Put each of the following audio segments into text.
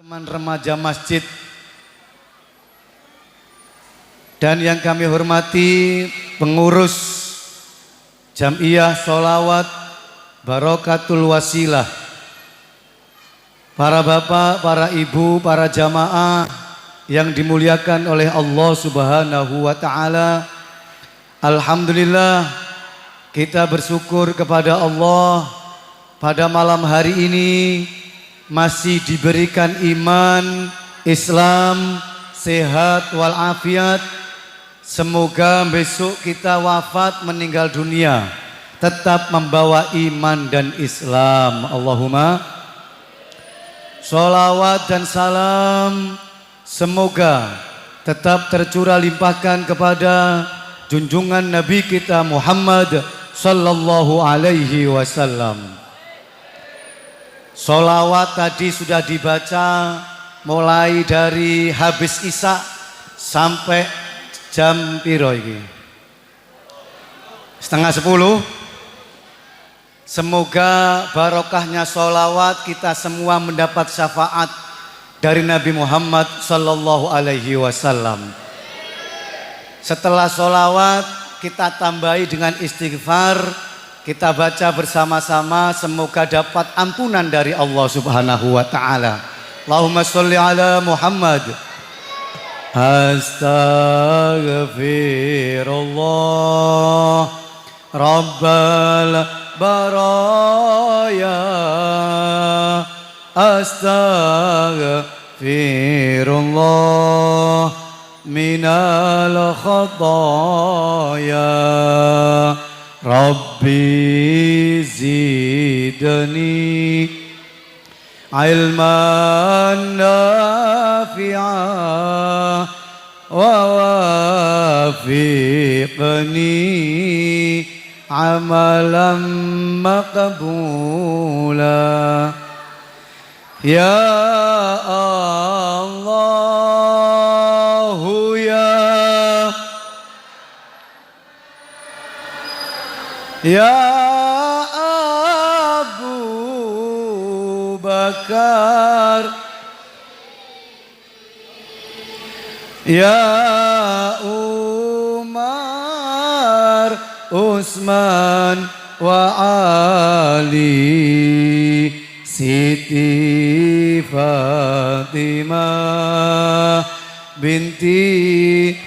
Teman remaja masjid dan yang kami hormati pengurus Jam'iyah Sholawat Barokatul Wasilah, para bapak, para ibu, para jamaah yang dimuliakan oleh Allah Subhanahu wa ta'ala. Alhamdulillah, kita bersyukur kepada Allah pada malam hari ini masih diberikan iman, Islam, sehat walafiat. Semoga besok kita wafat meninggal dunia tetap membawa iman dan Islam. Allahumma sholawat dan salam semoga tetap tercurah limpahkan kepada junjungan Nabi kita Muhammad sallallahu alaihi wasallam. Sholawat tadi sudah dibaca mulai dari habis isya sampai jam piro iki? 9:30. Semoga barokahnya sholawat kita semua mendapat syafaat dari Nabi Muhammad sallallahu alaihi wasallam. Setelah sholawat kita tambahi dengan istighfar. Kita baca bersama-sama, semoga dapat ampunan dari Allah Subhanahu wa ta'ala. Allahumma sholli ala Muhammad. Astaghfirullah Rabbal baraya. Astaghfirullah minal khataya. Rabbi zidni ilman nafi'a wa wafiqni amalan maqbula. Ya Allahu Ya Abu Bakar, Ya Umar, Utsman wa Ali, Siti Fatimah binti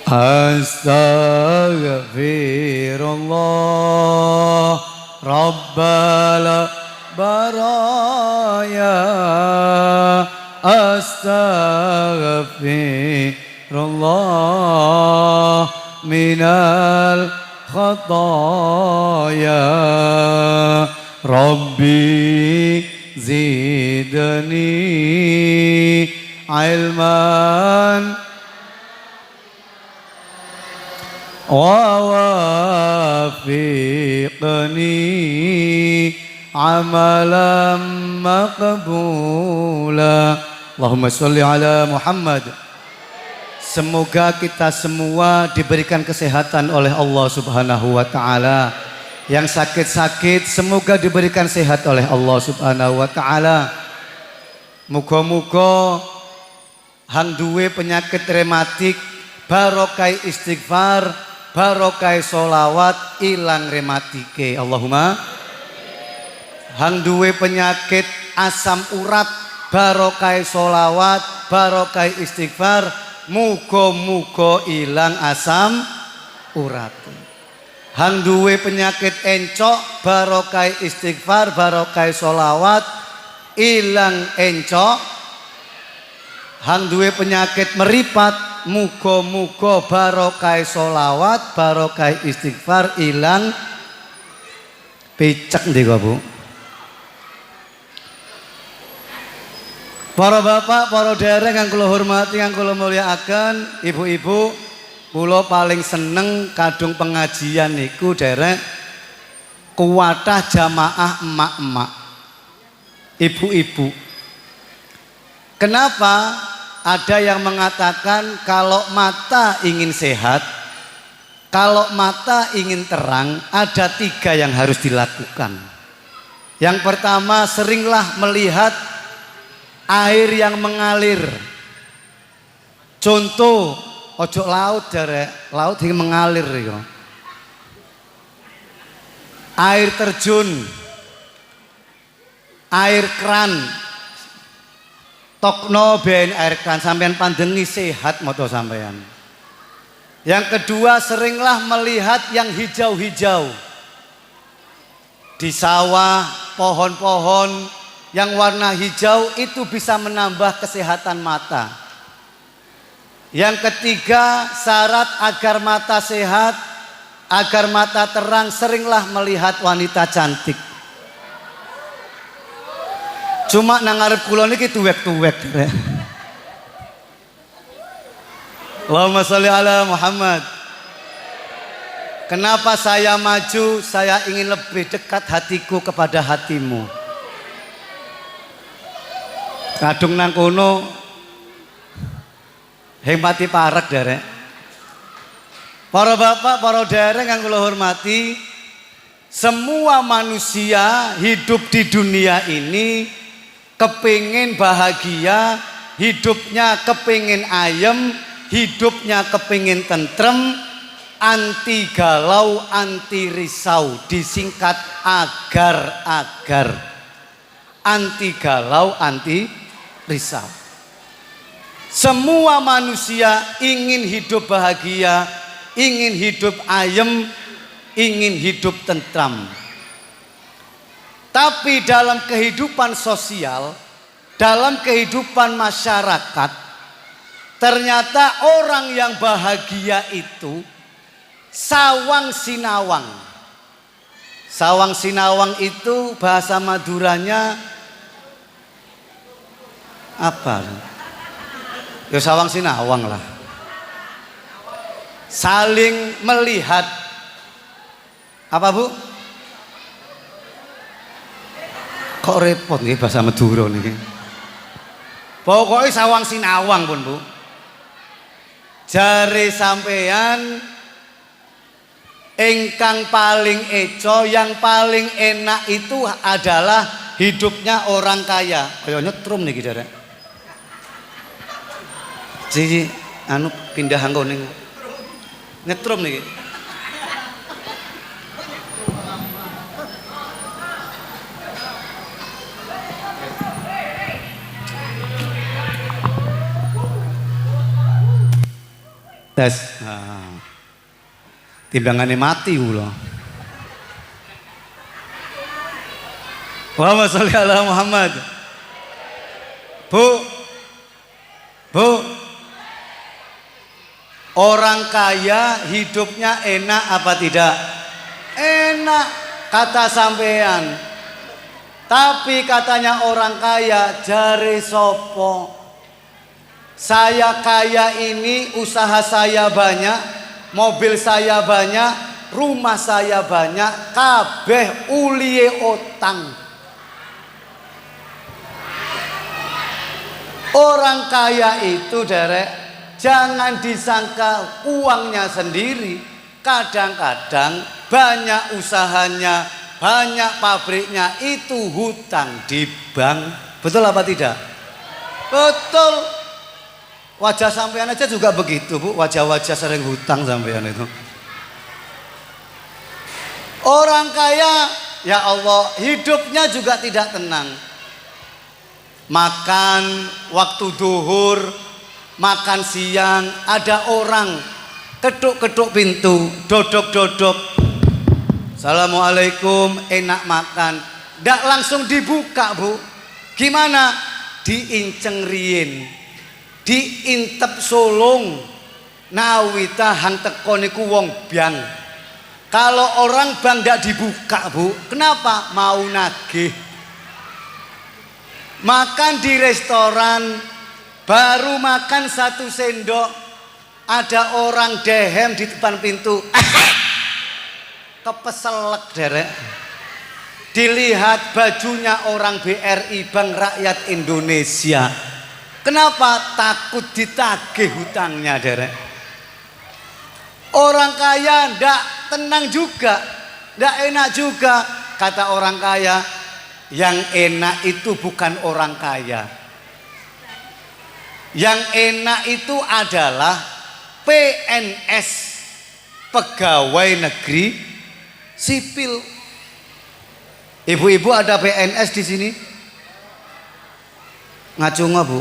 Astaghfirullah Rabbal baraya. Astaghfirullah minal khataya. Rabbi zidni ilman wa wafiqni amalan maqbula. Allahumma sholli ala Muhammad. Semoga kita semua diberikan kesehatan oleh Allah Subhanahu wa ta'ala. Yang sakit-sakit semoga diberikan sehat oleh Allah Subhanahu wa ta'ala. Muga-muga hang duwe penyakit rematik barokai istighfar, barokai sholawat, ilang rematike. Allahumma. Hang duwe penyakit asam urat, barokai sholawat, barokai istighfar, muga-muga ilang asam urat. Hang duwe penyakit encok, barokai istighfar, barokai sholawat, ilang encok. Hang duwe penyakit meripat, muga-muga barokai sholawat, barokai istighfar, ilang picek ndika Bu. Para bapak, para derek yang kula hormati, yang kula mulyakaken, ibu-ibu, kula paling seneng kadung pengajian niku derek kuwatah jamaah emak-emak, ibu-ibu. Kenapa? Ada yang mengatakan kalau mata ingin sehat, kalau mata ingin terang, ada 3 yang harus dilakukan. Yang pertama, seringlah melihat air yang mengalir. Contoh, ojo laut jare, laut yang mengalir ya. Air terjun, air keran. Tokno ben air keran sampean pandengi sehat moto sampean. Yang kedua, seringlah melihat yang hijau-hijau. Di sawah, pohon-pohon yang warna hijau itu bisa menambah kesehatan mata. Yang ketiga, syarat agar mata sehat, agar mata terang, seringlah melihat wanita cantik. Cuma nang ngarep kula niki tuwek-tuwek. Allahumma sholli ala Muhammad. Kenapa saya maju? Saya ingin lebih dekat hatiku kepada hatimu. Kadung nang kono hemati parek derek. Para bapak, para derek yang kula hormati, semua manusia hidup di dunia ini kepingin bahagia, hidupnya kepingin ayem, hidupnya kepingin tentrem, anti galau, anti risau, disingkat agar-agar. Anti galau, anti risau. Semua manusia ingin hidup bahagia, ingin hidup ayem, ingin hidup tentram. Tapi dalam kehidupan sosial, dalam kehidupan masyarakat, ternyata orang yang bahagia itu sawang sinawang. Sawang sinawang itu bahasa Maduranya apa? Ya sawang sinawang lah. Saling melihat. Apa Bu? Kok repot nih bahasa Madura nih. Pokoknya sawang sinawang pun Bu. Jare sampean engkang paling eco, yang paling enak itu adalah hidupnya orang kaya. Ayo nyetrum nih Derek. Jadi anu pindah angkone. Nyetrum nih. Tes. Timbangannya mati kula. Allahumma sholli ala Muhammad. Bu. Orang kaya hidupnya enak apa tidak? Enak kata sampean. Tapi katanya orang kaya jare sopo. Saya kaya ini, usaha saya banyak, mobil saya banyak, rumah saya banyak, kabeh uliye utang. Orang kaya itu derek, jangan disangka uangnya sendiri. Kadang-kadang banyak usahanya, banyak pabriknya itu hutang di bank. Betul apa tidak? Betul. Wajah sampean aja juga begitu Bu, wajah-wajah sering hutang sampean itu. Orang kaya, ya Allah, hidupnya juga tidak tenang. Makan waktu duhur, makan siang, ada orang ketuk-ketuk pintu, dodok-dodok. Assalamualaikum, enak makan. Ndak langsung dibuka Bu. Gimana? Diinceng rien. Diintep solong, nawita hang teko niku wong biang. Kalau orang bang ndak dibuka Bu, kenapa? Mau nagih. Makan di restoran, baru makan 1 sendok, ada orang dehem di depan pintu. Kepeselek derek. Dilihat bajunya orang BRI, Bank Rakyat Indonesia. Kenapa? Takut ditagih hutangnya derek. Orang kaya ndak tenang juga, ndak enak juga. Kata orang kaya, Yang enak itu bukan orang kaya. Yang enak itu adalah PNS, pegawai negeri sipil. Ibu-ibu ada PNS di sini? Ngacunga, Bu.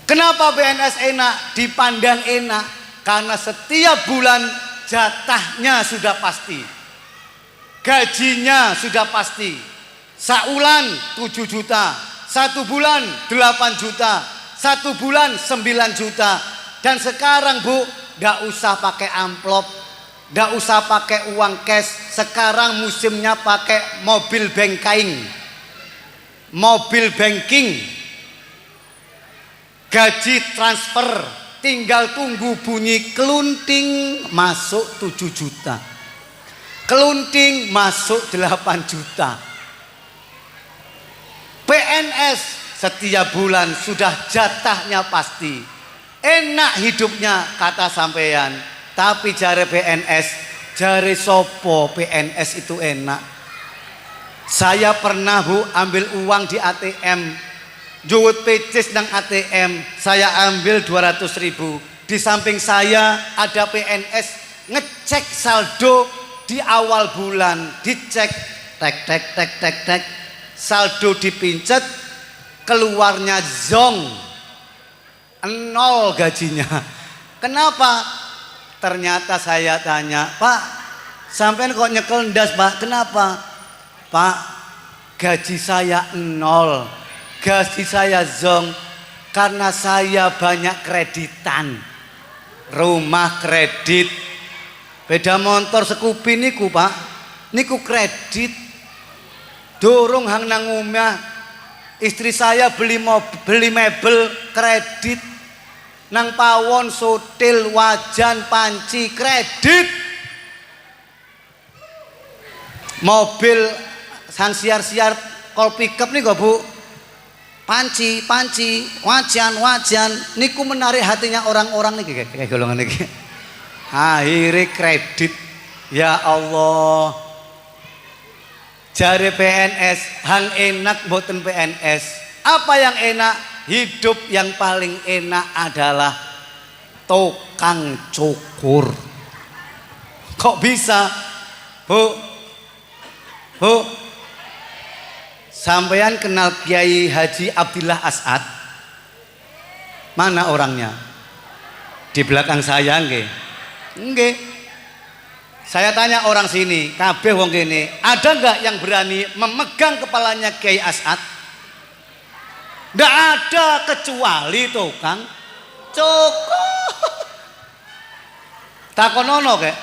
Kenapa PNS enak? Dipandang enak karena setiap bulan jatahnya sudah pasti, gajinya sudah pasti. Saulan 7 juta, 1 bulan 8 juta, 1 bulan 9 juta. Dan sekarang, Bu, gak usah pakai amplop, gak usah pakai uang cash. Sekarang musimnya pakai mobil banking, mobil banking, gaji transfer, tinggal tunggu bunyi kelunting masuk 7 juta, kelunting masuk 8 juta. PNS setiap bulan sudah jatahnya pasti, enak hidupnya kata sampeyan. Tapi jare PNS, jare sopo PNS itu enak. Saya pernah, Bu, ambil uang di ATM, juwut pecis nang ATM, saya ambil 200.000. Di samping saya ada PNS ngecek saldo di awal bulan, dicek tek tek tek tek tek, saldo dipincet, keluarnya zong, 0 gajinya. Kenapa? Ternyata saya tanya, Pak, sampean kok nyekel ndas, Pak? Kenapa? Pak, gaji saya 0, gaji saya zong karena saya banyak kreditan, rumah kredit, beda motor Scoopy niku, Pak, niku kredit. Dorong hang nang omah, istri saya beli mebel kredit, nang pawon sotil wajan panci kredit, mobil sang siar-siar kol pickup nih kok, Bu, panci wajan niku menarik hatinya orang-orang nih kayak golongan niki. Akhirnya kredit. Ya Allah, jare PNS hang enak boten PNS. Apa yang enak? Hidup yang paling enak adalah tukang cukur. Kok bisa, Bu? Bu, sampean kenal Kiai Haji Abdillah As'ad? Mana orangnya? Di belakang saya nggih. Nggih. Saya tanya orang sini, kabeh wong kene, ada nggak yang berani memegang kepalanya Kiai As'ad? Nggak ada, kecuali tukang cukur. Takonono kek,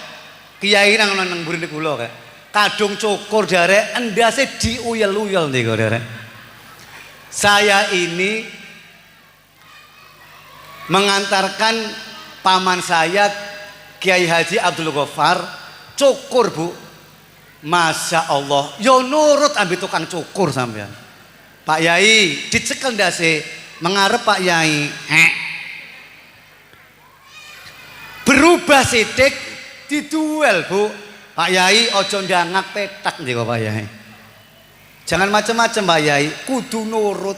kiai nang mburine kula kek, kadung cukur jare endase diuyel-uyel niku derek. Saya ini mengantarkan paman saya Kiai Haji Abdul Ghaffar cukur, Bu. Masya Allah, yo nurut ambil tukang cukur sampean. Pak Yai dicekel ndase, mengarep Pak Yai, berubah sidik diduel, Bu. Pak Yai ojo ndangak petak nih Pak Yai. Jangan macam-macam Pak Yai, kudu nurut.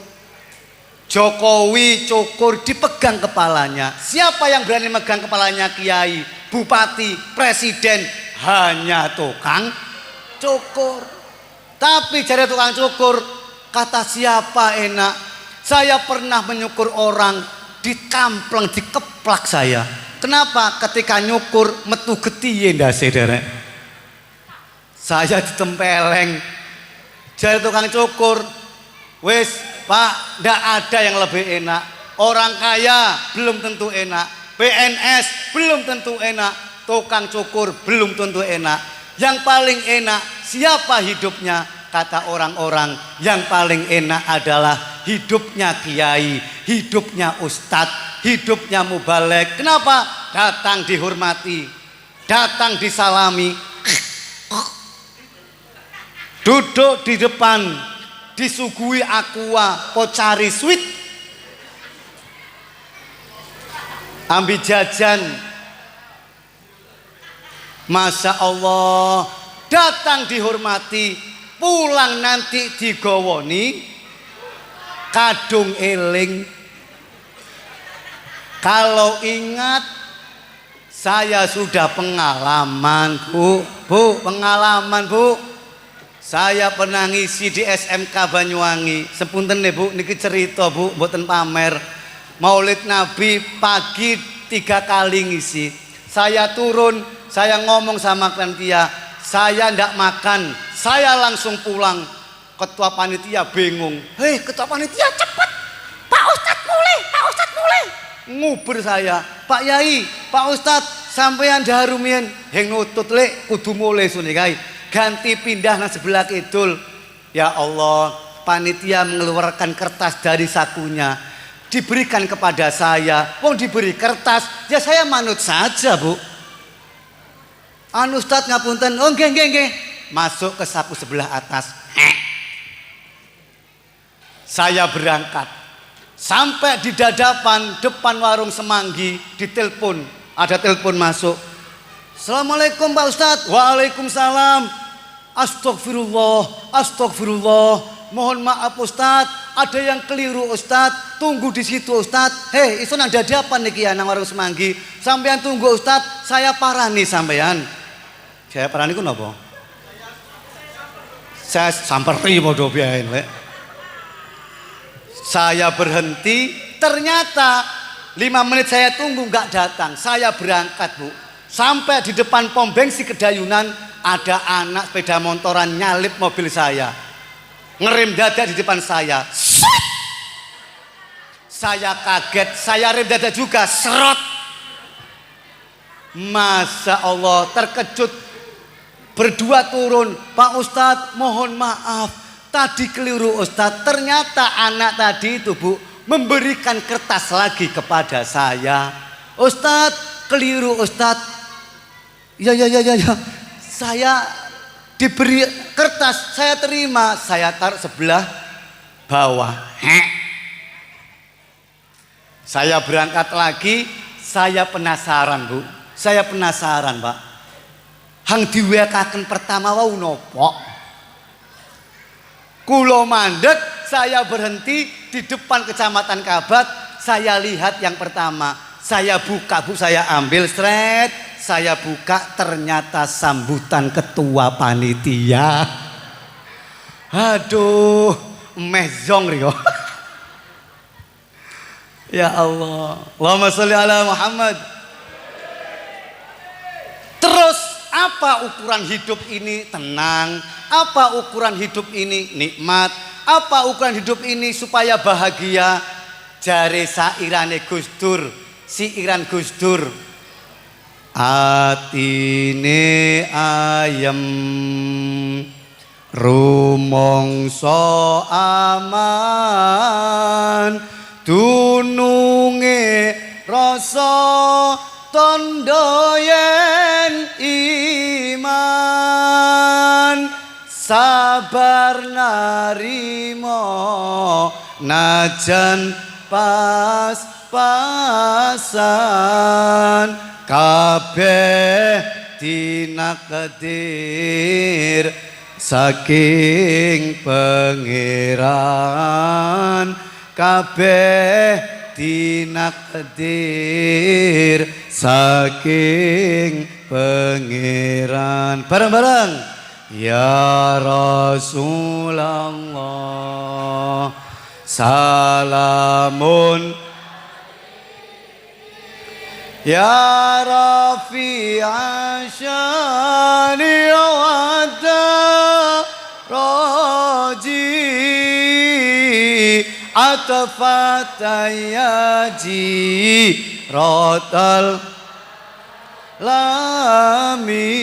Jokowi cukur dipegang kepalanya. Siapa yang berani megang kepalanya Kiai, Bupati, Presiden? Hanya tukang cukur. Tapi jadi tukang cukur, kata siapa enak? Saya pernah menyukur orang, dikampleng, dikeplak saya. Kenapa? Ketika nyukur metu getiye ndase derek. Saya ditempeleng. Jadi tukang cukur, wis Pak, ndak ada yang lebih enak. Orang kaya belum tentu enak, PNS belum tentu enak, tukang cukur belum tentu enak. Yang paling enak siapa hidupnya? Kata orang-orang, yang paling enak adalah hidupnya kiai, hidupnya ustadz, hidupnya mubalek. Kenapa? Datang dihormati, datang disalami, duduk di depan, disuguhi aqua, pocari sweet, ambil jajan. Masya Allah, datang dihormati, pulang nanti digowoni kadung eling. Kalau ingat saya sudah pengalaman Bu, pengalaman Bu. Saya pernah ngisi di SMK Banyuwangi. Sepunten nih Bu, niki cerita Bu, mboten pamer. Maulid Nabi pagi 3 kali ngisi. Saya turun, saya ngomong sama panitia, saya ndak makan, saya langsung pulang. Ketua panitia bingung. Hei ketua panitia cepet, Pak Ustadz mulai, Pak Ustadz mulai. Nguber saya, Pak Yai, Pak Ustadz sampeyan darumien heng nutut lek kudu mulai suni kai. Ganti pindah nang sebelah kidul. Ya Allah, panitia mengeluarkan kertas dari sakunya, diberikan kepada saya. Wong diberi kertas, ya saya manut saja Bu. Anu Ustadz ngapunten, oh nggih. Masuk ke saku sebelah atas. Saya berangkat. Sampai di dadapan depan warung Semanggi, ditelepon. Ada telepon masuk. Assalamualaikum Pak Ustadz. Waalaikumsalam. Astagfirullah. Mohon maaf Ustadz, ada yang keliru Ustadz. Tunggu di situ Ustadz. Hei, itu nang dadapan niki ya nang warung Semanggi. Sampean tunggu Ustadz, saya parani sampean. Saya parani ku napa? Saya samperi padha biyen lek. Saya berhenti, ternyata 5 menit saya tunggu nggak datang. Saya berangkat Bu. Sampai di depan pom bensin Kedayunan ada anak sepeda motoran nyalip mobil saya. Ngerem dada di depan saya. Saya kaget, saya rem dada juga, serot. Masya Allah, terkejut. Berdua turun, Pak Ustadz mohon maaf, tadi keliru Ustadz. Ternyata anak tadi itu Bu memberikan kertas lagi kepada saya. Ustadz keliru Ustadz. Ya. Saya diberi kertas, saya terima, saya taruh sebelah bawah. Saya berangkat lagi, saya penasaran Bu. Saya penasaran Pak. Hang diwekaken pertama wau nopo? Kulo mandek, saya berhenti di depan Kecamatan Kabat. Saya lihat yang pertama, saya buka Bu, saya ambil sret, saya buka, ternyata sambutan ketua panitia. Aduh, mezong rio. Ya Allah, Allahumma sholli ala Muhammad. Terus apa ukuran hidup ini? Tenang. Apa ukuran hidup ini? Nikmat. Apa ukuran hidup ini supaya bahagia? Jare sairane Gus Dur, siiran Gus Dur. Atine ayem, rumangsa aman, dununge rasa tondo yen iman, sabar narimo najan pas-pasan, kabeh tinakdir saking pangeran, kabeh tinakdir saking pangeran. Bareng-bareng. Ya Rasulullah salamun ya Rafi'a syani wa raji atafatayaji rotal lami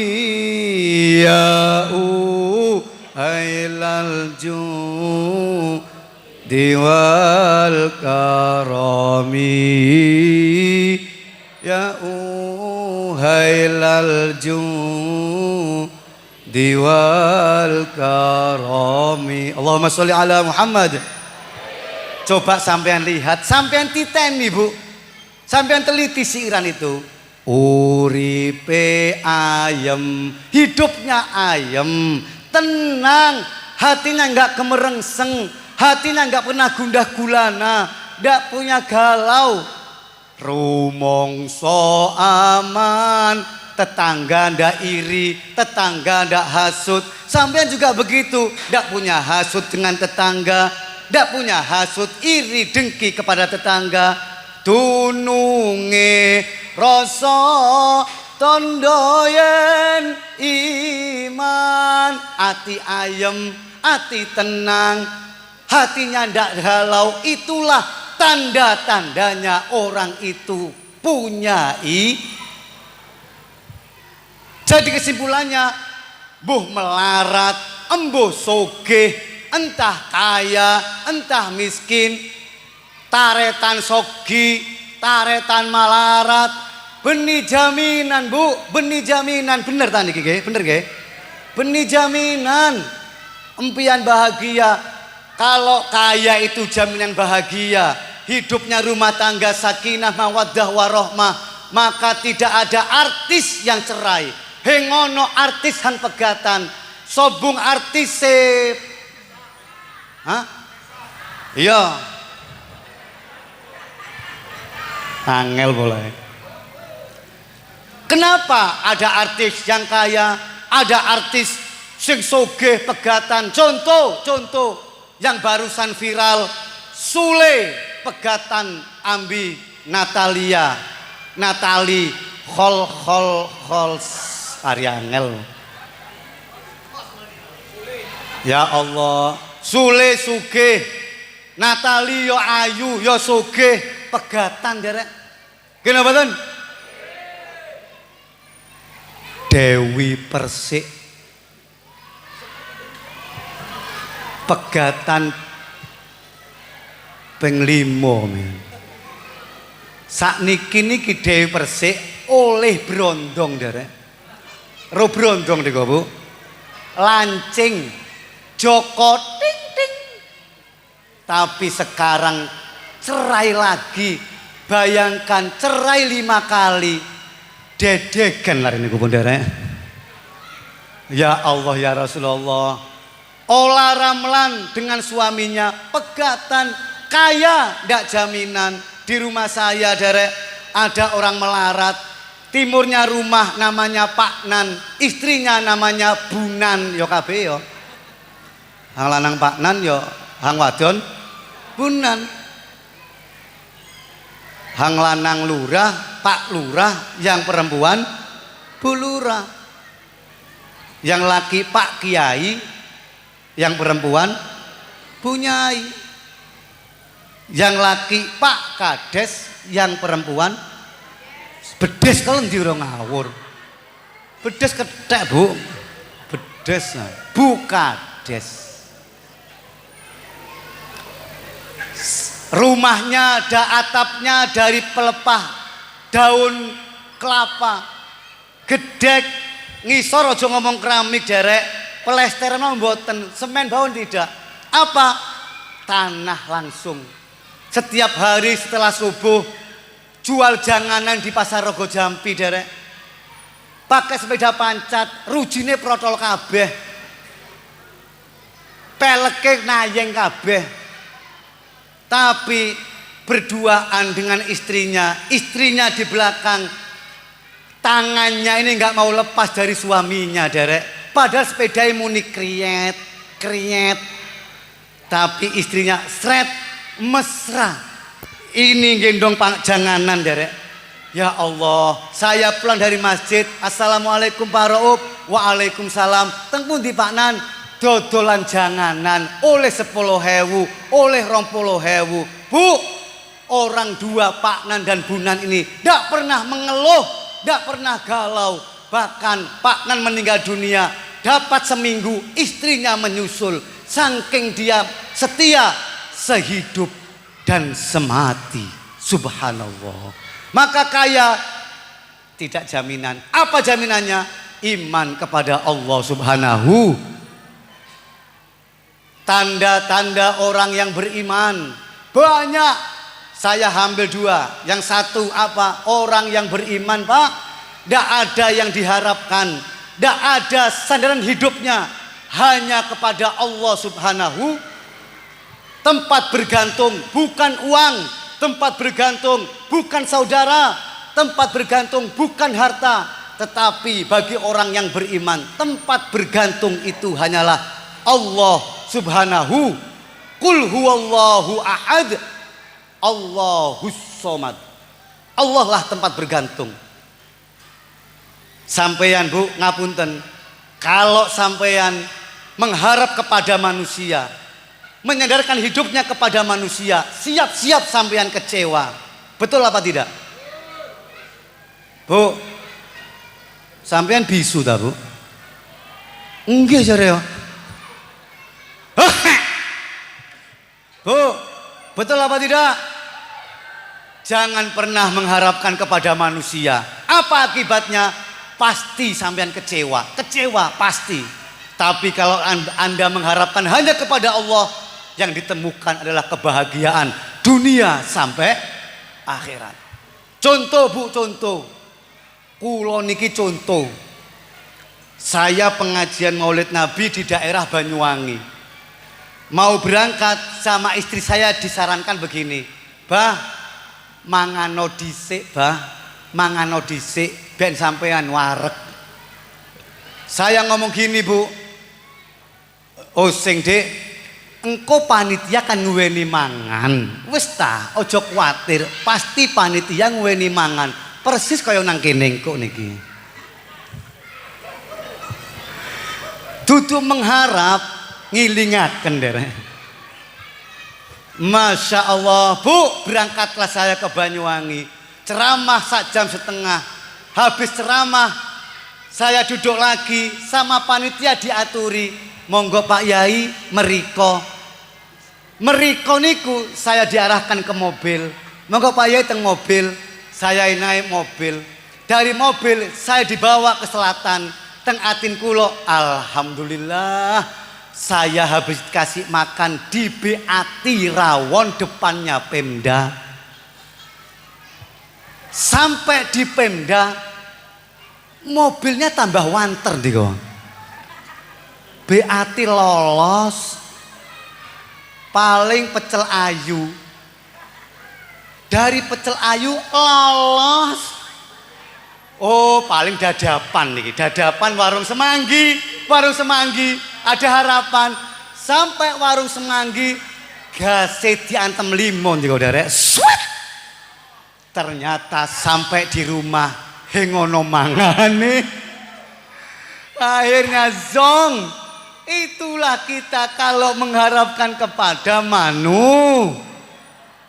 ya'u hailal ju diwal karami ya'u hailal ju diwal karami. Allahumma sholli ala Muhammad. Coba sampean lihat, sampean titeni Bu, sampean teliti siiran itu. Uripe ayem, hidupnya ayem, tenang, hatinya nggak kemerengseng, hatinya nggak pernah gundah gulana, nggak punya galau. Rumongso aman, tetangga ndak iri, tetangga ndak hasut. Sampean juga begitu, ndak punya hasut dengan tetangga, ndak punya hasut iri dengki kepada tetangga. Tununge rasa tondoyen iman, hati ayem, hati tenang, hatinya ndak galau. Itulah tanda-tandanya orang itu punya Jadi kesimpulannya, mbuh melarat, embuh sogeh, entah kaya, entah miskin, taretan sogi, taretan malarat, benih jaminan bu, benih jaminan. Bener tadi nggih, bener nggih? Benih jaminan, empian bahagia. Kalau kaya itu jaminan bahagia, hidupnya rumah tangga sakinah mawaddah warohmah, maka tidak ada artis yang cerai. Hengono artis han pegatan, sobung artis iya. Angel boleh. Kenapa ada artis yang kaya, ada artis sing sogeh pegatan? Contoh yang barusan viral, Sule pegatan ambi Natali Hol Ariangel. Ya Allah, Sule sugih, Natali yo ayu yo sugih, pegatan derek. Kenapa ten? Dewi Persik pegatan ping 5 men. Sakniki niki Dewi Persik oleh brondong derek. Ro brondong niku Bu. Lancing Joko ting ting. Tapi sekarang cerai lagi. Bayangkan cerai 5 kali. Dedegan lari niku pun derek. Ya Allah ya Rasulullah. Olah ramlan dengan suaminya, pegatan, kaya ndak jaminan. Di rumah saya derek ada orang melarat. Timurnya rumah namanya Pak Nan, istrinya namanya Bunan, yo kabeh yo. Hang lanang Pak Nan yo, hang wadon Bunan. Hang lanang lurah, Pak Lurah, yang perempuan Bu Lurah. Yang laki Pak Kiai, yang perempuan Bu Nyai. Yang laki Pak Kades, yang perempuan bedes. Kalau ndi ora ngawur. Bedes kethek, Bu. Bedes Bu Kades. Rumahnya ada atapnya dari pelepah daun kelapa. Gedek ngisor aja ngomong keramik derek. Plesteran mboten, semen bawon tidak. Apa? Tanah langsung. Setiap hari setelah subuh jual janganan di Pasar Rogo Jampi derek. Pakai sepeda pancat, rujine protol kabeh. Peleke nayeng kabeh. Tapi berduaan dengan istrinya di belakang. Tangannya ini nggak mau lepas dari suaminya derek. Padahal sepeda muni kriet. Tapi istrinya sret mesra. Ini gendong janganan derek. Ya Allah, saya pulang dari masjid. Assalamualaikum Pak Raub. Waalaikumsalam. Teng pundi Pak Nan? Dodolan janganan oleh 10.000, oleh 20.000. Bu, orang dua Pak Nan dan Bu Nan ini tidak pernah mengeluh, tidak pernah galau. Bahkan Pak Nan meninggal dunia, dapat seminggu istrinya menyusul. Saking dia setia sehidup dan semati. Subhanallah. Maka kaya tidak jaminan. Apa jaminannya? Iman kepada Allah Subhanahu. Tanda-tanda orang yang beriman banyak. Saya ambil 2. Yang satu apa? Orang yang beriman Pak, tidak ada yang diharapkan, tidak ada sandaran hidupnya, hanya kepada Allah Subhanahu. Tempat bergantung bukan uang, tempat bergantung bukan saudara, tempat bergantung bukan harta, tetapi bagi orang yang beriman tempat bergantung itu hanyalah Allah Subhanahu. Qul huwallahu ahad, Allahus somad. Allah lah tempat bergantung. Sampeyan Bu, ngapunten, kalau sampeyan mengharap kepada manusia, menyandarkan hidupnya kepada manusia, siap-siap sampeyan kecewa. Betul apa tidak? Bu, sampeyan bisu ta, Bu? Nggih jare ya. Bu, betul apa tidak? Jangan pernah mengharapkan kepada manusia. Apa akibatnya? Pasti sampean kecewa. Kecewa pasti. Tapi kalau Anda mengharapkan hanya kepada Allah, yang ditemukan adalah kebahagiaan dunia sampai akhirat. Contoh Bu, contoh. Kulo niki contoh. Saya pengajian Maulid Nabi di daerah Banyuwangi. Mau berangkat sama istri saya disarankan begini, bah, mangano dhisik, bah, mangano dhisik ben sampean wareg. Saya ngomong gini Bu, oh sing Dek, engko panitia kan nguweni mangan. Wis ta, ojo kuwatir, pasti panitia nguweni mangan. Persis kaya nang kene engko niki. Dudu mengharap, ngilingaken derek. Masya Allah Bu, berangkatlah saya ke Banyuwangi. Ceramah 1,5 jam. Habis ceramah saya duduk lagi sama panitia diaturi, monggo Pak Yai meriko. Meriko niku saya diarahkan ke mobil. Monggo Pak Yai teng mobil. Saya naik mobil. Dari mobil saya dibawa ke selatan. Teng atin kulo, alhamdulillah saya habis kasih makan di BAT Rawon depannya Pemda. Sampai di Pemda mobilnya tambah wanter diko. BAT lolos, paling Pecel Ayu. Dari Pecel Ayu lolos. Oh, paling dadapan nih, dadapan warung Semanggi, ada harapan. Sampai warung Semanggi, gase diantem limon juga derek. Ternyata sampai di rumah hengono mangane. Akhirnya zong. Itulah kita kalau mengharapkan kepada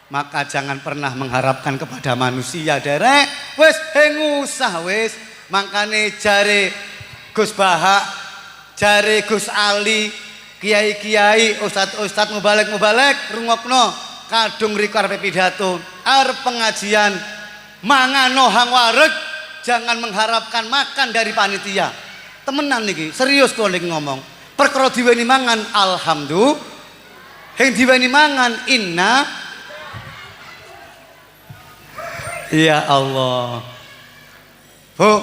maka jangan pernah mengharapkan kepada manusia derek. Wes ngusah wes. Makane jare Gus Bahak, jare Gus Ali, kiai-kiai, ustad-ustad mubalek rungokno kadung riku arep pidato, arep pengajian mangano hang wareg, jangan mengharapkan makan dari panitia. Temenan niki, serius kok niki ngomong. Perkara diweni mangan alhamdulillah. Heng diweni mangan inna. Ya Allah. Bu,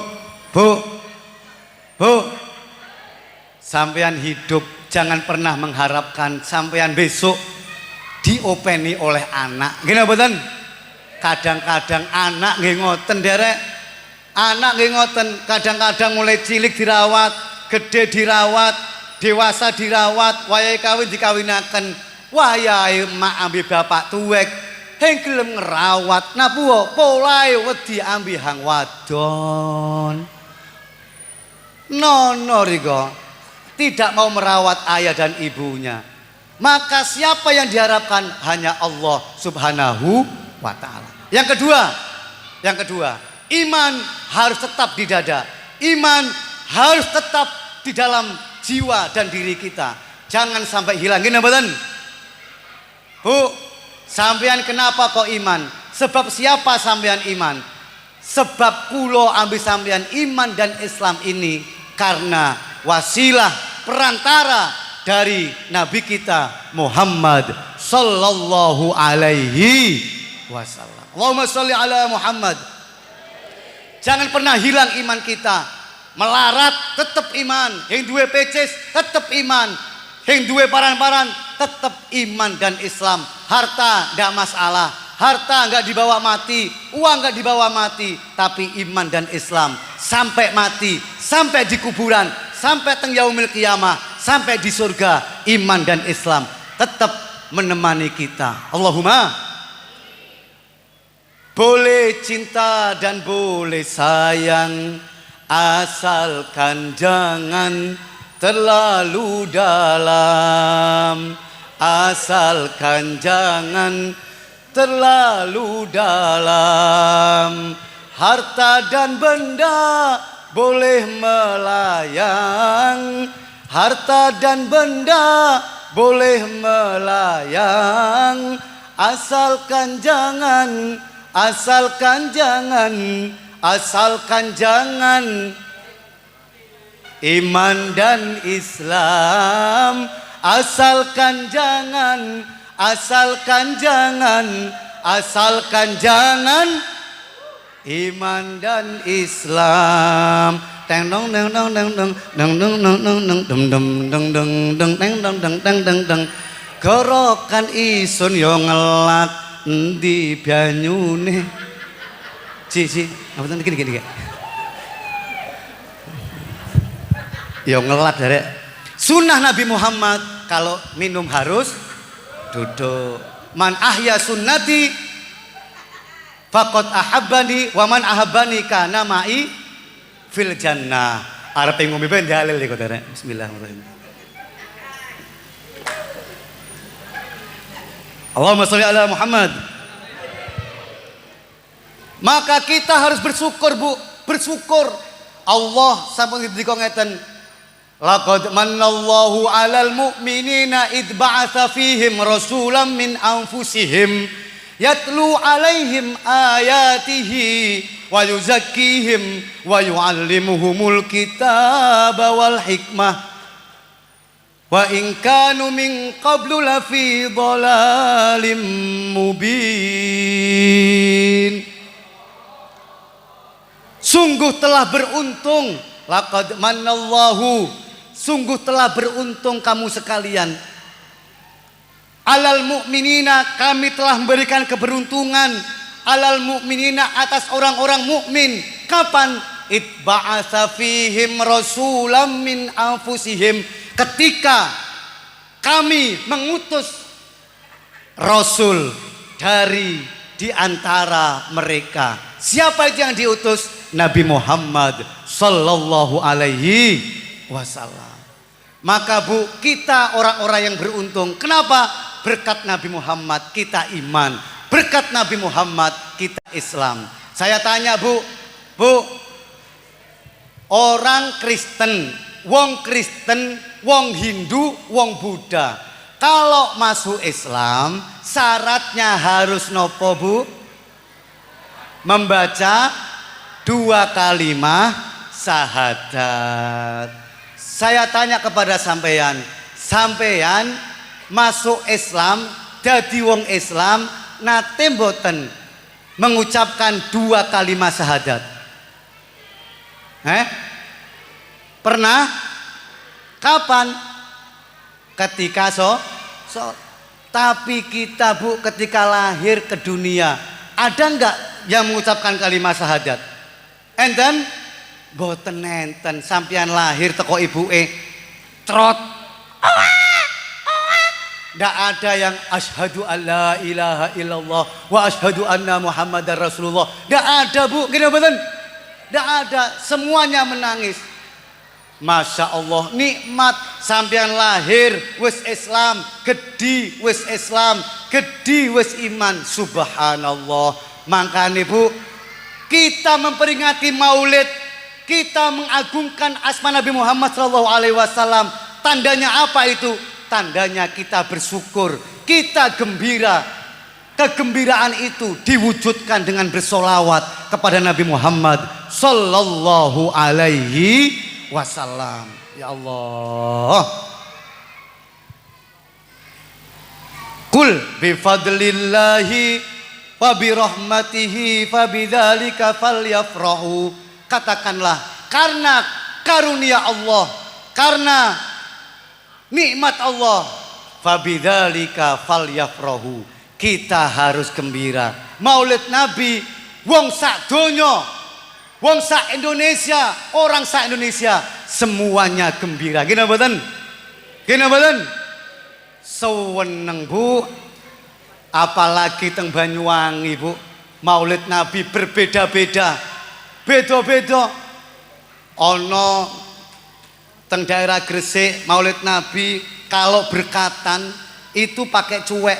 sampean hidup jangan pernah mengharapkan sampean besok diopeni oleh anak. Gini mboten? Kadang-kadang anak nggih ngoten derek. Anak nggih ngoten, kadang-kadang mulai cilik dirawat, gede dirawat, dewasa dirawat, wayahe kawin dikawinaken, wayahe mak ambil bapak tuwek. Heng gelem ngerawat napuwo polahe wedi ambi hang wadon. Nono riko tidak mau merawat ayah dan ibunya. Maka siapa yang diharapkan? Hanya Allah Subhanahu wa ta'ala. Yang kedua, iman harus tetap di dada. Iman harus tetap di dalam jiwa dan diri kita. Jangan sampai hilang. Gini mboten? Bu, sampean kenapa kok iman? Sebab siapa sampean iman? Sebab kulo ambil sampean iman dan Islam ini karena wasilah perantara dari Nabi kita Muhammad sallallahu alaihi wasallam. Allahumma sholli ala Muhammad. Jangan pernah hilang iman kita. melarat tetap iman, yang duwe pecis tetap iman, yang duwe paran-paran tetap iman dan Islam. Harta ndak masalah, harta nggak dibawa mati, uang nggak dibawa mati, tapi iman dan Islam sampai mati, sampai di kuburan, sampai teng yaumil qiyamah, sampai di surga, iman dan Islam tetap menemani kita. Allahumma. Boleh cinta dan boleh sayang, asalkan jangan terlalu dalam, asalkan jangan terlalu dalam. Harta dan benda boleh melayang, harta dan benda boleh melayang, asalkan jangan, asalkan jangan, asalkan jangan iman dan Islam, asalkan jangan, asalkan jangan, asalkan jangan iman dan Islam. Teng dong dong dong dong dong dong dong dong dong dong dong dong dong dong teng dong dong dong dong dong. Gorokan isun yo ngelat di banyune. Ci, apa tuh gini. Yo ngelat dari sunnah Nabi Muhammad, kalau minum harus duduk. Man ahya sunnati faqad ahabbani wa man ahabbani kana ma'i fil jannah. Arep ngombe ben dalil iki kok. Bismillahirrahmanirrahim. Allahumma sholli ala Muhammad. Maka kita harus bersyukur, Bu, bersyukur. Allah sampun ngendika ngeten, laqad manallahu 'alal mu'minina id ba'atsa fihim rasulan min anfusihim yatlu 'alaihim ayatihi wa yuzakkihim wa yu'allimuhumul kitaba wal hikmah wa in kanu min qablu lafi dhalalim mubin. Sungguh telah beruntung, laqad manallahu, sungguh telah beruntung kamu sekalian, alal mu'minina, kami telah memberikan keberuntungan, alal mu'minina, atas orang-orang mukmin. Kapan? Itba'atsa fihim rasulam min anfusihim, ketika kami mengutus rasul dari di antara mereka. Siapa itu yang diutus? Nabi Muhammad sallallahu alaihi wasallam. Maka Bu, kita orang-orang yang beruntung. Kenapa? Berkat Nabi Muhammad kita iman, berkat Nabi Muhammad kita Islam. Saya tanya Bu, orang Kristen, wong Hindu, wong Buddha, kalau masuk Islam syaratnya harus nopo Bu? Membaca 2 kalimat syahadat. Saya tanya kepada sampeyan masuk Islam, dadi wong Islam, nate mboten mengucapkan 2 kalimat syahadat? Pernah? Kapan? Ketika tapi kita Bu, ketika lahir ke dunia, ada enggak yang mengucapkan kalimat syahadat? Enten boten enten, sampeyan lahir teko ibuke trot. Ndak ada yang asyhadu alla ilaha illallah wa asyhadu anna muhammadar rasulullah. Ndak ada Bu, gini boten? Ndak ada, semuanya menangis. Masya Allah, nikmat sampeyan lahir wis Islam, gedi wis Islam, gedi wis iman. Subhanallah. Makanya Bu, kita memperingati Maulid, kita mengagungkan asma Nabi Muhammad SAW. Tandanya apa itu? Tandanya kita bersyukur, kita gembira. Kegembiraan itu diwujudkan dengan bersolawat kepada Nabi Muhammad sallallahu alaihi wasallam. Ya Allah. Qul bi fadlillahi wa bi rahmatihi fa bidzalika falyafrahu. Katakanlah, karena karunia Allah, karena nikmat Allah. Fabidzalika falyafrahu. Kita harus gembira. Maulid Nabi, wong sak donya, wong sak Indonesia, orang sak Indonesia semuanya gembira. Gini mboten? Gini mboten? Seweneng Bu. Apalagi teng Banyuwangi Bu, Maulid Nabi berbeda-beda. Beda-beda. Ono teng daerah Gresik Maulid Nabi kalau berkatan itu pakai cuek.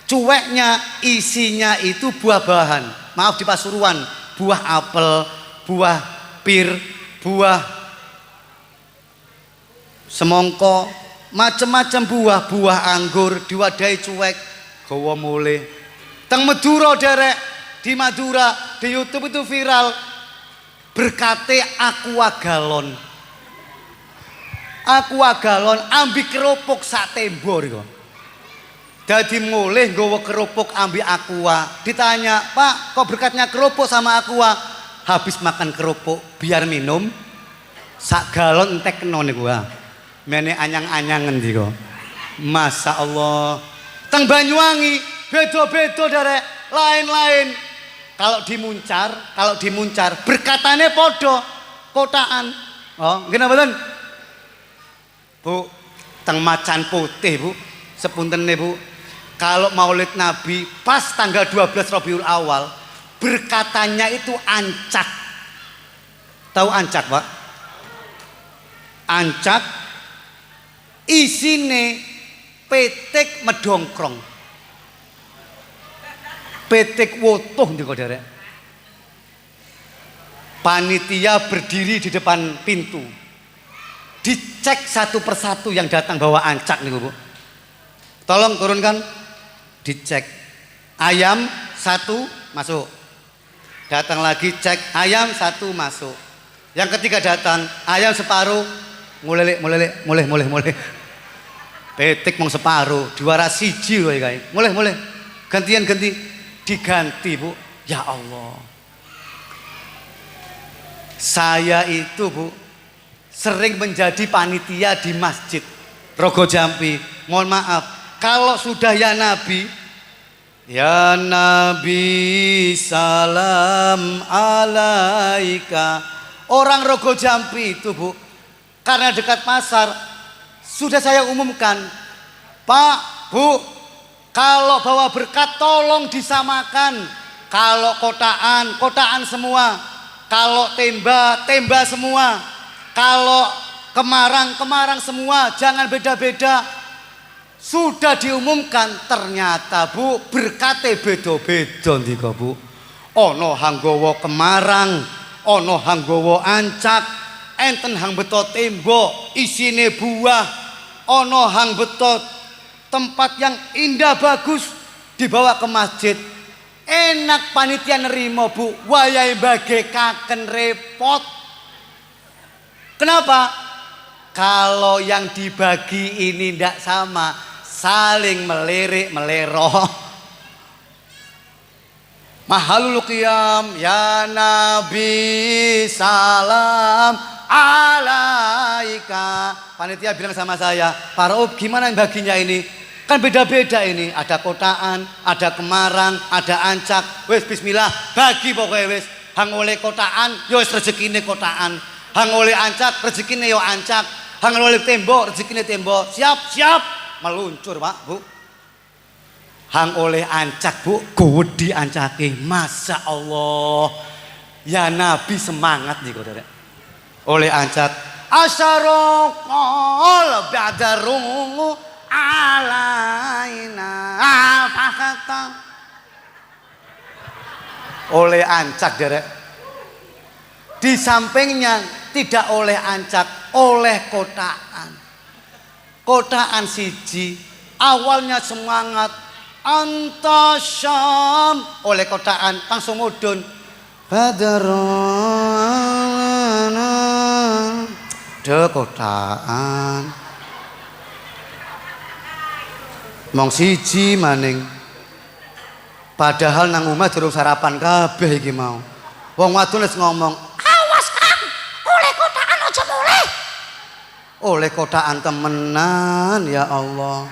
Cueknya isinya itu buah-bahan. Maaf di Pasuruan, buah apel, buah pir, buah semongko, macam-macam buah, buah anggur diwadahi cuek. Gawa mulih. Teng Madura derek, di Madura di YouTube itu viral berkate aqua galon. Aqua galon ambi kerupuk sak tembok niku. Dadi mulih nggawa kerupuk ambi aqua. Ditanya, "Pak, kok berkatnya kerupuk sama aqua?" Habis makan kerupuk biar minum sak galon entek kena niku. Mene anyang-anyangen niku. Masya Allah. Teng Banyuwangi beda-beda derek, lain-lain. Kalau dimuncar berkatane podo kotaan. Oh, nggih mboten? Bu, teng Macan Putih Bu, sepuntene Bu. Kalau Maulid Nabi pas tanggal 12 Rabiul Awal, berkatanya itu ancak. Tahu ancak, Pak? Ancak isine petik medongkrong. Petik wotoh niku derek. Panitia berdiri di depan pintu. Dicek satu persatu yang datang bawa ancak nih Bu. Tolong turunkan. Dicek. Ayam satu masuk. Datang lagi cek ayam satu masuk. Yang ketiga datang ayam separuh. Mulai. Petik mong separuh. Juara siji loh ya guys. Mulai. Ganti. Diganti Bu. Ya Allah. Saya itu Bu sering menjadi panitia di masjid Rogo Jampi. Mohon maaf, kalau sudah ya Nabi salam alaika. Orang Rogo Jampi itu Bu, karena dekat pasar, sudah saya umumkan, Pak, Bu, kalau bawa berkat tolong disamakan. Kalau kotaan semua. Kalau temba semua. Kalau kemarang semua, jangan beda-beda. Sudah diumumkan, ternyata Bu berkate beda-beda ndika Bu. Ana hanggawa kemarang, ana hanggawa ancak, enten hang beto tembok isine buah, ana hang beto tempat yang indah bagus dibawa ke masjid. Enak panitia nerima Bu, wayahe bagekaken repot. Kenapa? Kalau yang dibagi ini tidak sama, saling melirik meleroh. Mahalul qiyam ya Nabi salam alaika. Panitia bilang sama saya, Pak Rauf gimana yang baginya ini? Kan beda-beda ini, ada kotaan, ada kemarang, ada ancak. Wes bismillah, bagi pokoknya wes. Hang oleh kotaan, yo wes rezekine kotaan. Hang oleh ancak, rezekine yo ancak. Hang oleh tembok, rezekine tembok. Siap, meluncur Pak, Bu. Hang oleh ancak Bu, gede ancake. Masya Allah. Ya Nabi semangat nih Saudara. Oleh ancak, asyaraqal ba'darungu alaina fakata. Oleh ancak derek. Di sampingnya tidak oleh ancak, oleh kotaan. Kotaan siji, awalnya semangat, antasyam, oleh kotaan langsung mudun. Badarana, de kotaan. Mong siji maning. Padahal nang omah durung sarapan kabeh iki mau. Wong wadon wis ngomong, "Awas Kang, oleh kotaan aja mulai." Oleh kotaan temenan ya Allah.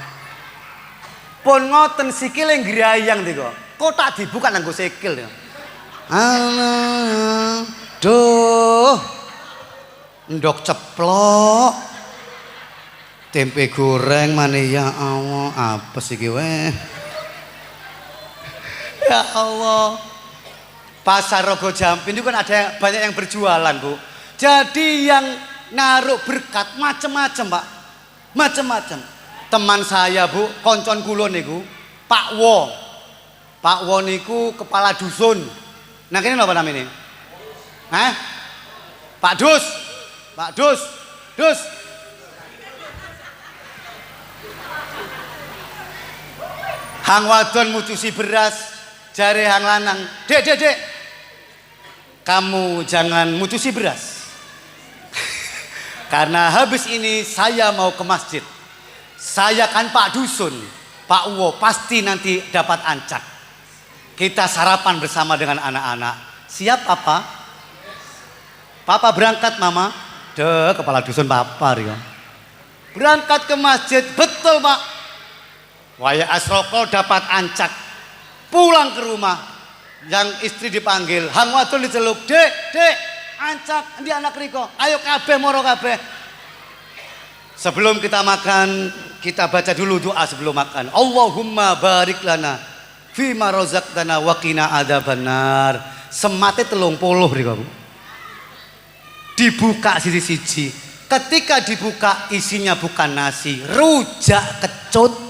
Pun ngoten sikile ngrayang niku. Kotak dibuka nganggo sikil ya. Duh. Ndok ceplok. Tempe goreng maneh ya Allah, apes iki weh. Ya Allah. Pasar Rogo Jampi itu kan ada banyak yang berjualan, Bu. Jadi yang naruh berkat macam-macam, Pak. Macam-macam. Teman saya, Bu, koncon kula niku, Pak Wo. Pak Wo niku kepala dusun. Nah, kene apa namanya? Hah? Pak Dus. Pak Dus. Dus. Hang wadon mutusi beras, jare hang lanang. Dek, dek, dek. Kamu jangan mutusi beras. Karena habis ini saya mau ke masjid. Saya kan Pak Dusun, Pak Uwo pasti nanti dapat ancak. Kita sarapan bersama dengan anak-anak. Siap Papa? Papa berangkat Mama. Deh, kepala dusun Papa ya. Berangkat ke masjid, betul Pak. Waya asroko dapat ancak. Pulang ke rumah, yang istri dipanggil, hang wadon diceluk, dek, dek, ancak, di anak riko, ayo kabeh moro kabeh. Sebelum kita makan, kita baca dulu doa sebelum makan. Allahumma barik lana fima razaqtana wa qina adzabannar. Semate 30 riko. Dibuka siji-siji. Ketika dibuka isinya bukan nasi, rujak kecut.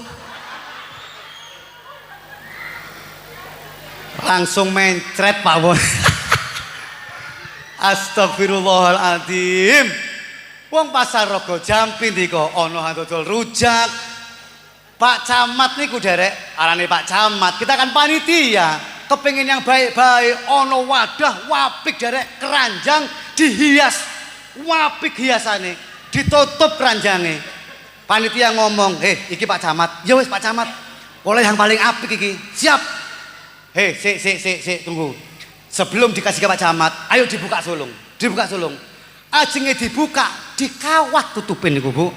Langsung mencret Pak Won. Astagfirullahaladzim. Wong pasar Rogo Jampi niku ana dodol rujak. Pak Camat niku derek, arane Pak Camat. Kita kan panitia, kepengin yang baik-baik, ana wadah wapik derek, keranjang dihias. Wapik hiasane, ditutup keranjange. Panitia ngomong, "Iki Pak Camat." "Ya wis Pak Camat. Oleh yang paling apik iki." "Siap." Sik, tunggu. Sebelum dikasih ke Pak Camat, ayo dibuka sulung. Dibuka sulung. Ajenge dibuka, dikawat tutupin niku, Bu.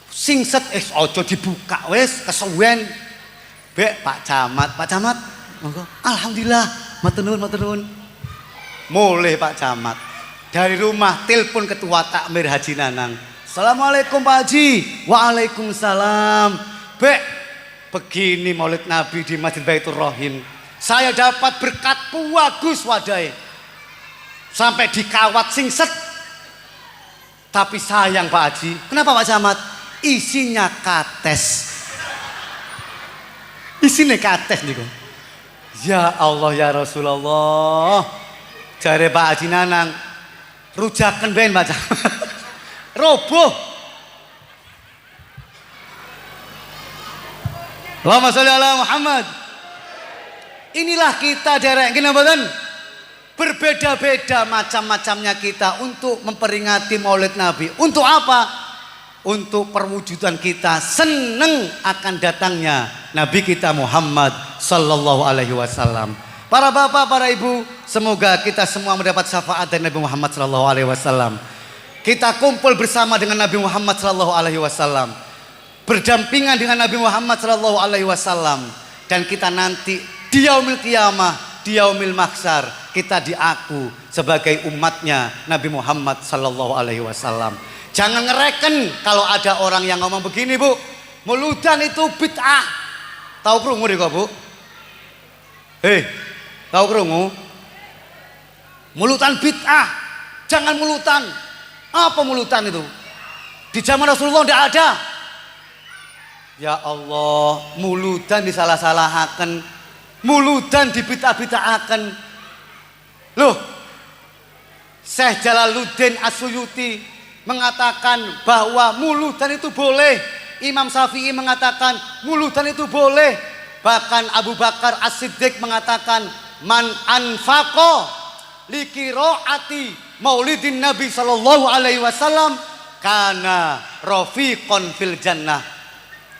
Singset aja dibuka wis kesuwen. Bek Pak Camat, monggo. Alhamdulillah, matur nuwun. Mulih Pak Camat. Dari rumah telepon ketua takmir Haji Nanang. Assalamualaikum Pak Haji. Waalaikumsalam. Bek, begini Maulid Nabi di Masjid Baitur Rahim. Saya dapat berkat bagus wadai. Sampai dikawat singset. Tapi sayang Pak Haji. Kenapa Pak Camat? Isinya kates. Isinya kates niku. Ya Allah ya Rasulullah. Jare Pak Haji Nanang, rujaken ben Pak Camat. Roboh. Allahumma sholli ala Muhammad. Inilah kita derek gini mboten? Berbeda-beda macam-macamnya kita untuk memperingati Maulid Nabi. Untuk apa? Untuk perwujudan kita seneng akan datangnya Nabi kita Muhammad sallallahu alaihi wasallam. Para bapak, para ibu, semoga kita semua mendapat syafaat dari Nabi Muhammad sallallahu alaihi wasallam. Kita kumpul bersama dengan Nabi Muhammad sallallahu alaihi wasallam. Berdampingan dengan Nabi Muhammad sallallahu alaihi wasallam, dan kita nanti di yaumil qiyamah, di yaumil mahsyar, kita diaku sebagai umatnya Nabi Muhammad sallallahu alaihi wasallam. Jangan ngereken kalau ada orang yang ngomong begini, Bu. Muludan itu bid'ah. Tahu krungu niku, Bu? Tahu krungu? Mulutan bid'ah. Jangan mulutan. Apa mulutan itu? Di zaman Rasulullah tidak ada. Ya Allah, muludan disalah-salahaken, muludan dibid'ah-bid'ahaken. Loh, Syekh Jalaluddin As-Suyuti mengatakan bahwa muludan itu boleh. Imam Syafi'i mengatakan muludan itu boleh. Bahkan Abu Bakar As-Siddiq mengatakan man anfaqo liqiraati maulidin Nabi sallallahu alaihi wasallam kana rafiqon fil jannah.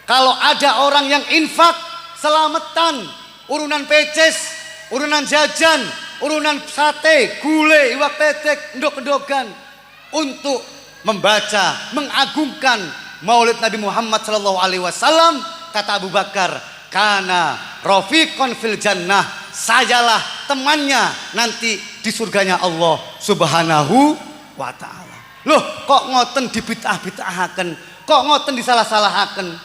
Kalau ada orang yang infak, selamatan, urunan peces, urunan jajan, urunan sate, gulai, iwak petek, endok-endokan untuk membaca, mengagungkan Maulid Nabi Muhammad sallallahu alaihi wasallam, kata Abu Bakar, kana rafiqon fil jannah, sajalah temannya nanti di surganya Allah Subhanahu wa taala. Loh, kok ngoten dibid'ah-bid'ahaken? Kok ngoten disalah-salahaken?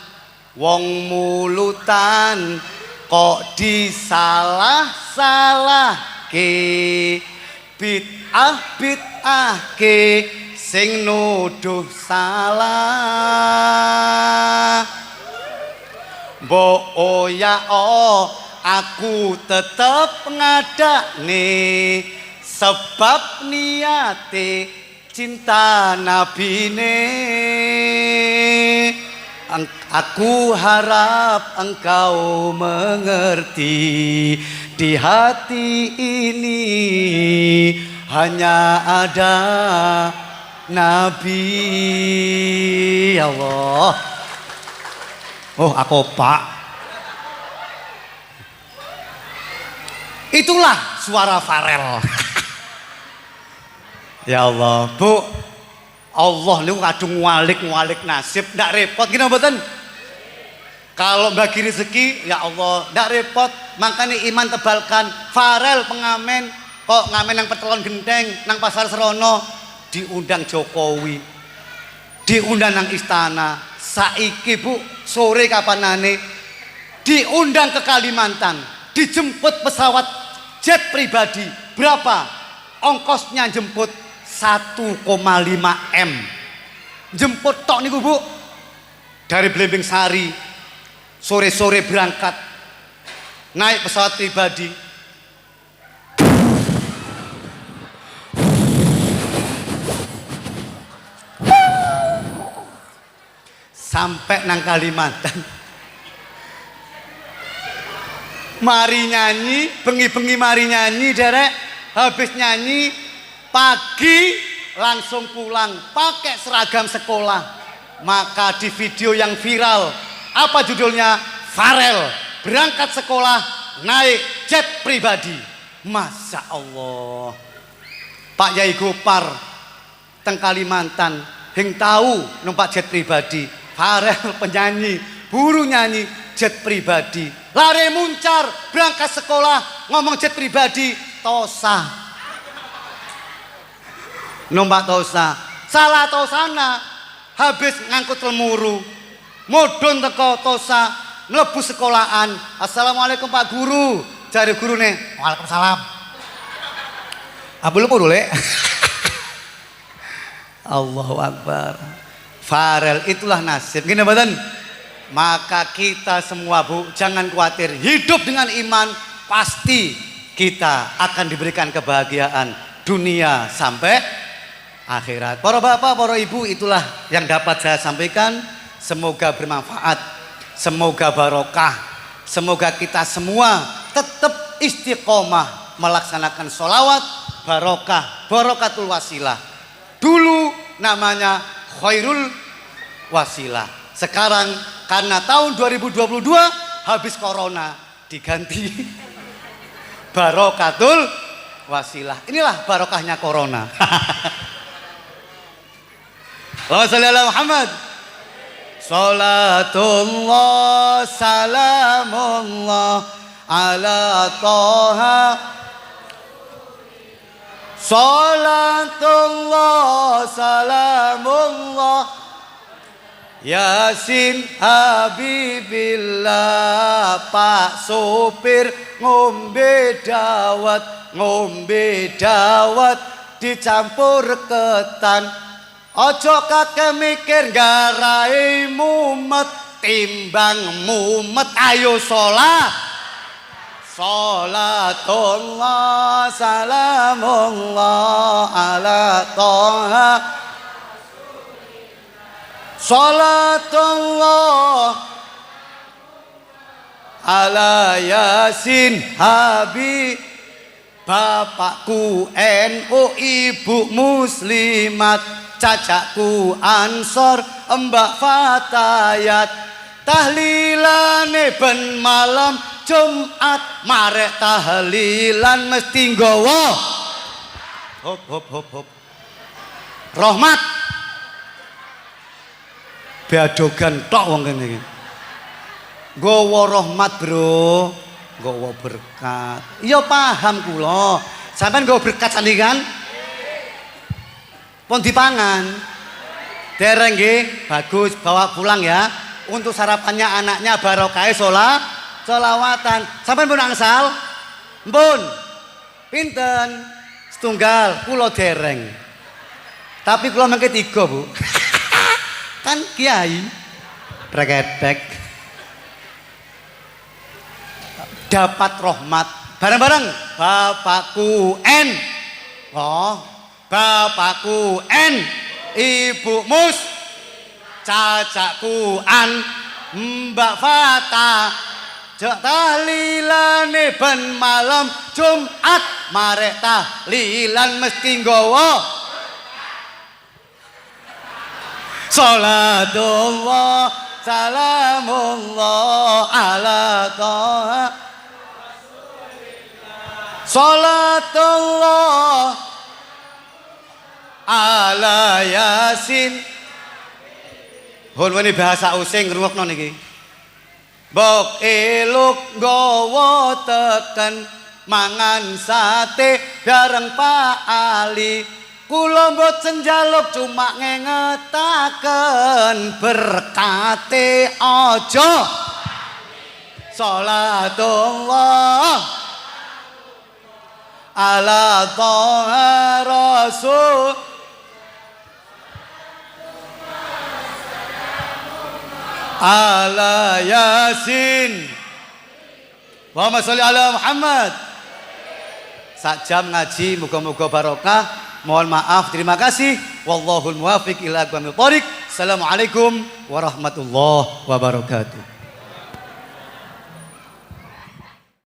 Wong mulutan kok disalah-salahke, bid'ah-bid'ahke sing nuduh salah. Mbok aku tetep ngadakne sebab niate cinta nabine. Aku harap engkau mengerti, di hati ini hanya ada Nabi. Ya Allah. Oh, aku Pak. Itulah suara Farel. Ya Allah, Bu. Allah niku kadung ngwalik nasib, ndak repot gini mboten? Kalau bagi rezeki, ya Allah, ndak repot. Makanya iman tebalkan. Farel pengamen, kok ngamen nang Petelon Genteng, nang Pasar Serono, diundang Jokowi, diundang nang istana. Saiki Bu, sore kapanane diundang ke Kalimantan, dijemput pesawat jet pribadi. Berapa ongkosnya jemput? 1,5 M. Jemput tok niku Bu, dari Blimbing Sari, sore-sore berangkat naik pesawat pribadi. Sampai nang Kalimantan, mari nyanyi, bengi-bengi mari nyanyi derek, habis nyanyi pagi langsung pulang pakai seragam sekolah. Maka di video yang viral, apa judulnya? Farel berangkat sekolah naik jet pribadi. Masya Allah. Pak Yai Gopar teng Kalimantan hing tahu numpak jet pribadi. Farel penyanyi, buru nyanyi jet pribadi. Lare muncar berangkat sekolah ngomong jet pribadi. Tosa, numpak Tosa, salah Tosana, habis ngangkut lemuru, modon teko Tosa, mlebu sekolahan. Assalamualaikum Pak Guru, jare gurune. Waalaikumsalam. Abul purule. Allahu Akbar. Farel itulah nasib. Gini badan. Maka kita semua Bu, jangan khawatir. Hidup dengan iman, pasti kita akan diberikan kebahagiaan dunia sampai akhirat. Para bapak, para ibu, itulah yang dapat saya sampaikan. Semoga bermanfaat, semoga barokah, semoga kita semua tetap istiqomah melaksanakan sholawat barokah, barokatul wasilah. Dulu namanya khairul wasilah. Sekarang karena tahun 2022 habis corona diganti barokatul wasilah. Inilah barokahnya corona. Allahumma sholli ala Muhammad. Salatullah salamullah ala Toha. Salatullah salamullah Yasin Habibillah. Pak sopir ngombe dawet dicampur ketan. Ojo kakek mikir garai mumet, timbang mumet ayo sholat. Salatullah salamullah ala Toha. Salatullah ala Yasin Habib. Bapakku NU, ibu muslimat, cacakku Ansor, Mbak Fatayat. Tahlilane ben malam Jumat, marek tahlilan mesti nggawa hop hop hop hop rahmat beadogan tok wong kene iki. Nggawa rahmat, Bro. Nggawa berkat. Iya paham kula. Sampeyan nggawa berkat sandi kan? Pun dipangan. Dereng nggih, bagus bawa pulang ya. Untuk sarapannya anaknya barokah sholawatan. Sampeyan pun angsal? Mpun. Pinten? Setunggal, kula dereng. Tapi kula mengke 3, Bu. Kan kiai. Brekedek. Dapat rahmat bareng-bareng bapakku N. Oh, bapakku N, ibu Mus, cacakku An, Mbak Fata, jek tahlilane ben malam Jumat, marek tahlilan mesti nggawa salatullah salamullah ala toha salatullah ala yasin. Hon wani bahasa using ngrungokno niki. Mbok eluk nggawa teken mangan sate bareng Pak Ali. Kula mboten njaluk cuma ngengetaken berkate aja. Salatullah ala toha rasul ala yasin. Muhammad sholli ala Muhammad. Sak jam ngaji muga-muga barokah. Mohon maaf, terima kasih. Wallahul muwaffiq ila aqwamit thoriq. Assalamualaikum warahmatullahi wabarakatuh.